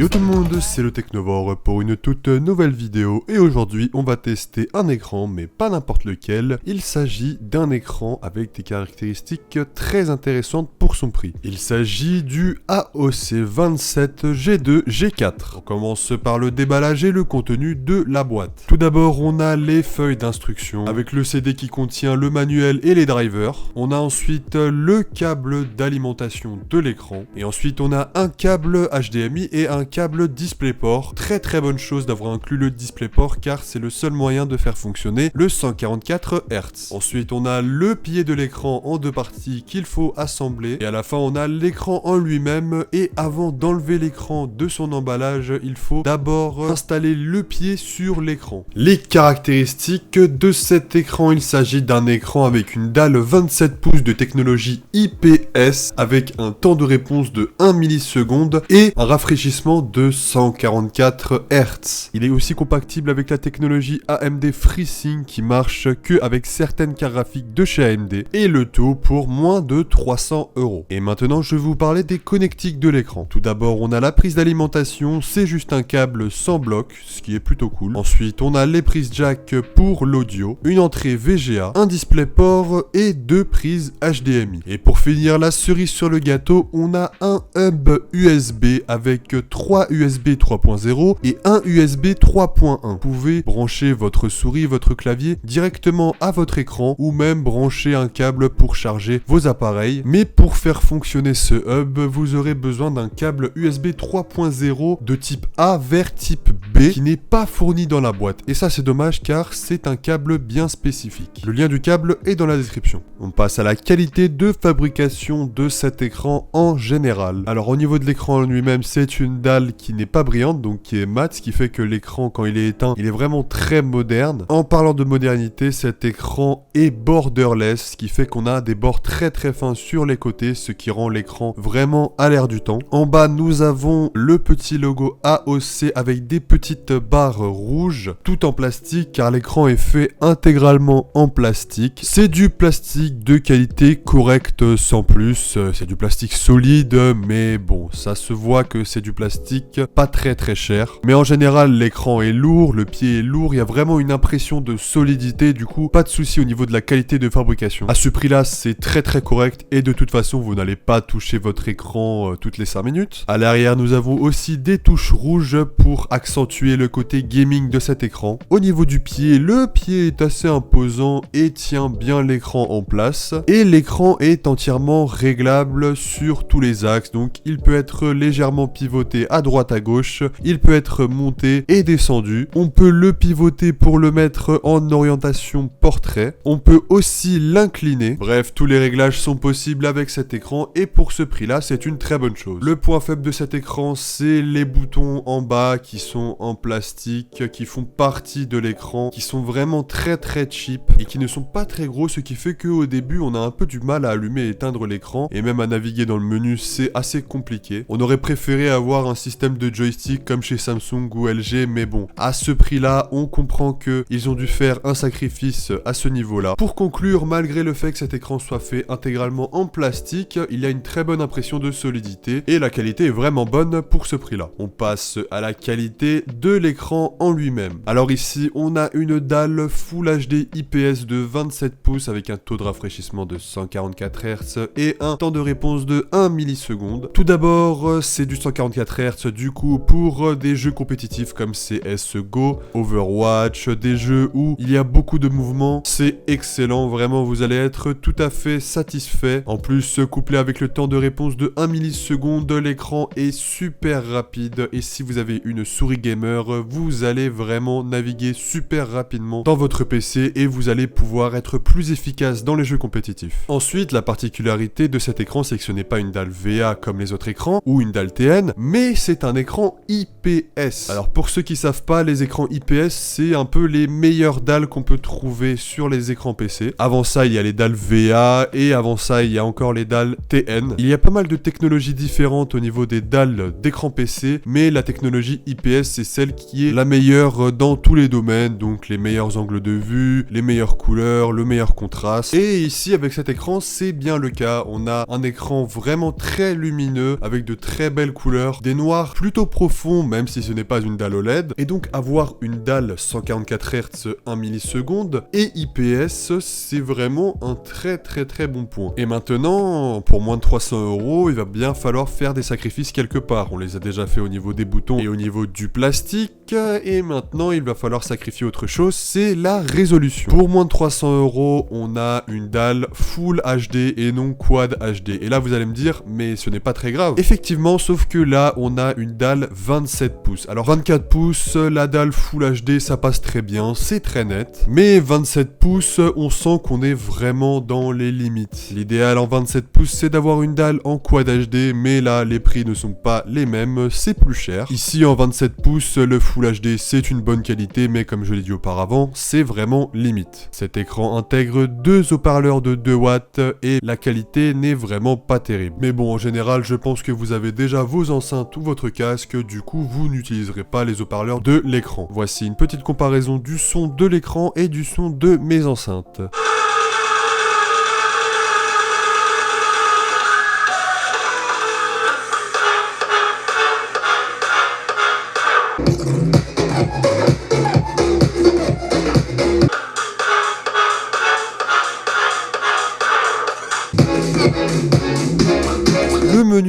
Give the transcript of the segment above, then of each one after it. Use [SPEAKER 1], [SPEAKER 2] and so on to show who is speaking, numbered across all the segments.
[SPEAKER 1] Yo tout le monde, c'est le Technovore pour une toute nouvelle vidéo et aujourd'hui on va tester un écran mais pas n'importe lequel. Il s'agit d'un écran avec des caractéristiques très intéressantes pour son prix. Il s'agit du AOC 27G2G4. On commence par le déballage et le contenu de la boîte. Tout d'abord on a les feuilles d'instructions avec le CD qui contient le manuel et les drivers. On a ensuite le câble d'alimentation de l'écran et ensuite on a un câble HDMI et un câble DisplayPort. Très bonne chose d'avoir inclus le DisplayPort car c'est le seul moyen de faire fonctionner le 144 Hz. Ensuite on a le pilier de l'écran en deux parties qu'il faut assembler et à la fin on a l'écran en lui-même et avant d'enlever l'écran de son emballage il faut d'abord installer le pied sur l'écran. Les caractéristiques de cet écran, il s'agit d'un écran avec une dalle 27 pouces de technologie IPS avec un temps de réponse de 1 milliseconde et un rafraîchissement de 144 Hz. Il est aussi compatible avec la technologie AMD FreeSync qui marche que avec certaines cartes graphiques de chez AMD et le tout pour moins de 300 €. Et maintenant je vais vous parler des connectiques de l'écran. Tout d'abord on a la prise d'alimentation, c'est juste un câble sans bloc, ce qui est plutôt cool. Ensuite on a les prises jack pour l'audio, une entrée VGA, un DisplayPort et deux prises HDMI. Et pour finir la cerise sur le gâteau, on a un hub USB avec 3 USB 3.0 et un USB 3.1. Vous pouvez brancher votre souris, votre clavier directement à votre écran ou même brancher un câble pour charger vos appareils. Mais pour faire fonctionner ce hub, vous aurez besoin d'un câble USB 3.0 de type A vers type B qui n'est pas fourni dans la boîte. Et ça c'est dommage car c'est un câble bien spécifique. Le lien du câble est dans la description. On passe à la qualité de fabrication de cet écran en général. Alors au niveau de l'écran en lui-même, c'est une dalle qui n'est pas brillante, donc qui est mat, ce qui fait que l'écran quand il est éteint, il est vraiment très moderne. En parlant de modernité, cet écran est borderless, ce qui fait qu'on a des bords très fins sur les côtés, ce qui rend l'écran vraiment à l'air du temps. En bas, nous avons le petit logo AOC avec des petites barres rouges, tout en plastique, car l'écran est fait intégralement en plastique. C'est du plastique de qualité correcte sans plus, c'est du plastique solide, mais bon, ça se voit que c'est du plastique pas très cher. Mais en général, l'écran est lourd, le pied est lourd, il y a vraiment une impression de solidité, du coup, pas de souci au niveau de la qualité de fabrication. À ce prix-là, c'est très correct et de toute façon, vous n'allez pas toucher votre écran toutes les 5 minutes. À l'arrière, nous avons aussi des touches rouges pour accentuer le côté gaming de cet écran. Au niveau du pied, le pied est assez imposant et tient bien l'écran en place. Et l'écran est entièrement réglable sur tous les axes, donc il peut être légèrement pivoté à droite à gauche, il peut être monté et descendu. On peut le pivoter pour le mettre en orientation portrait. On peut aussi l'incliner. Bref, tous les réglages sont possibles avec cet écran et pour ce prix-là, c'est une très bonne chose. Le point faible de cet écran, c'est les boutons en bas qui sont en plastique, qui font partie de l'écran, qui sont vraiment très cheap et qui ne sont pas très gros, ce qui fait qu'au début, on a un peu du mal à allumer et éteindre l'écran et même à naviguer dans le menu, c'est assez compliqué. On aurait préféré avoir un système de joystick comme chez Samsung ou LG, mais bon, à ce prix-là, on comprend que ils ont dû faire un sacrifice à ce niveau-là. Pour conclure, malgré le fait que cet écran soit fait intégralement en plastique, il y a une très bonne impression de solidité et la qualité est vraiment bonne pour ce prix-là. On passe à la qualité de l'écran en lui-même. Alors ici, on a une dalle Full HD IPS de 27 pouces avec un taux de rafraîchissement de 144 Hz et un temps de réponse de 1 milliseconde. Tout d'abord, c'est du 144 Hz du coup pour des jeux compétitifs comme CSGO, Overwatch, des jeux où il y a beaucoup de mouvements. C'est excellent, vraiment vous allez être tout à fait satisfait. En plus, couplé avec le temps de réponse de 1 milliseconde, l'écran est super rapide et si vous avez une souris gamer, vous allez vraiment naviguer super rapidement dans votre PC et vous allez pouvoir être plus efficace dans les jeux compétitifs. Ensuite, la particularité de cet écran, c'est que ce n'est pas une dalle VA comme les autres écrans ou une dalle TN, mais c'est un écran IPS. Alors pour ceux qui savent pas, les écrans IPS, c'est un peu les meilleures dalles qu'on peut trouver sur les écrans PC. Avant ça, il y a les dalles VA et avant ça, il y a encore les dalles TN. Il y a pas mal de technologies différentes au niveau des dalles d'écran PC, mais la technologie IPS, c'est celle qui est la meilleure dans tous les domaines, donc les meilleurs angles de vue, les meilleures couleurs, le meilleur contraste. Et ici, avec cet écran, c'est bien le cas. On a un écran vraiment très lumineux, avec de très belles couleurs, des noirs noir plutôt profond, même si ce n'est pas une dalle OLED, et donc avoir une dalle 144 Hz 1 milliseconde et IPS, c'est vraiment un très bon point. Et maintenant, pour moins de 300 €, il va bien falloir faire des sacrifices quelque part. On les a déjà fait au niveau des boutons et au niveau du plastique, et maintenant il va falloir sacrifier autre chose, c'est la résolution. Pour moins de 300 €, on a une dalle Full HD et non Quad HD. Et là vous allez me dire, mais ce n'est pas très grave. Effectivement, sauf que là on a une dalle 27 pouces. Alors 24 pouces, la dalle Full HD ça passe très bien, c'est très net. Mais 27 pouces, on sent qu'on est vraiment dans les limites. L'idéal en 27 pouces, c'est d'avoir une dalle en Quad HD, mais là les prix ne sont pas les mêmes, c'est plus cher. Ici en 27 pouces, le Full HD c'est une bonne qualité, mais comme je l'ai dit auparavant, c'est vraiment limite. Cet écran intègre deux haut-parleurs de 2 watts et la qualité n'est vraiment pas terrible. Mais bon, en général, je pense que vous avez déjà vos enceintes ou votre casque, du coup vous n'utiliserez pas les haut-parleurs de l'écran. Voici une petite comparaison du son de l'écran et du son de mes enceintes.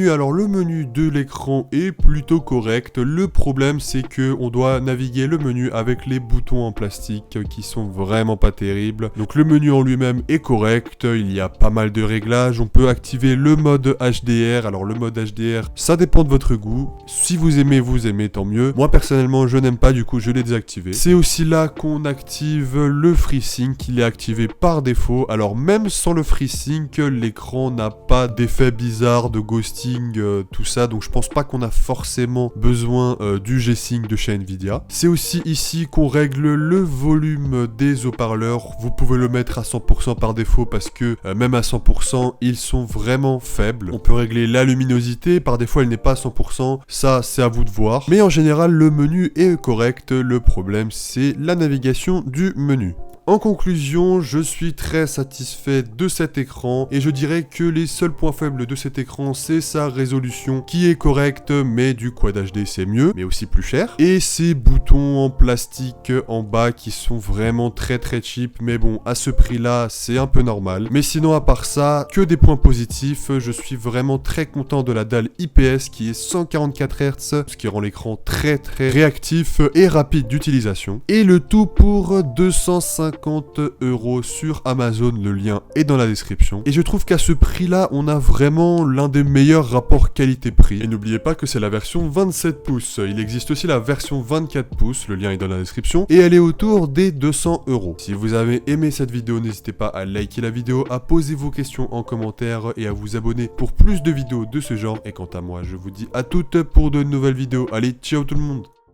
[SPEAKER 1] Alors le menu de l'écran est plutôt correct. Le problème c'est que on doit naviguer le menu avec les boutons en plastique qui sont vraiment pas terribles. Donc le menu en lui-même est correct, il y a pas mal de réglages, on peut activer le mode HDR. Alors le mode HDR, ça dépend de votre goût. Si vous aimez, tant mieux. Moi personnellement je n'aime pas, du coup je l'ai désactivé. C'est aussi là qu'on active le FreeSync, il est activé par défaut. Alors même sans le FreeSync, l'écran n'a pas d'effet bizarre de ghosting, tout ça, donc je pense pas qu'on a forcément besoin du G-Sync de chez Nvidia. C'est aussi ici qu'on règle le volume des haut-parleurs. Vous pouvez le mettre à 100% par défaut parce que même à 100%, ils sont vraiment faibles. On peut régler la luminosité, par défaut elle n'est pas à 100%, ça c'est à vous de voir. Mais en général, le menu est correct, le problème c'est la navigation du menu. En conclusion, je suis très satisfait de cet écran et je dirais que les seuls points faibles de cet écran, c'est sa résolution qui est correcte, mais du Quad HD c'est mieux, mais aussi plus cher. Et ces boutons en plastique en bas qui sont vraiment très cheap, mais bon, à ce prix-là, c'est un peu normal. Mais sinon, à part ça, que des points positifs, je suis vraiment très content de la dalle IPS qui est 144 Hz, ce qui rend l'écran très réactif et rapide d'utilisation. Et le tout pour 250 € sur Amazon, le lien est dans la description. Et je trouve qu'à ce prix-là, on a vraiment l'un des meilleurs rapports qualité-prix. Et n'oubliez pas que c'est la version 27 pouces. Il existe aussi la version 24 pouces, le lien est dans la description, et elle est autour des 200 €. Si vous avez aimé cette vidéo, n'hésitez pas à liker la vidéo, à poser vos questions en commentaire et à vous abonner pour plus de vidéos de ce genre. Et quant à moi, je vous dis à toutes pour de nouvelles vidéos. Allez, ciao tout le monde!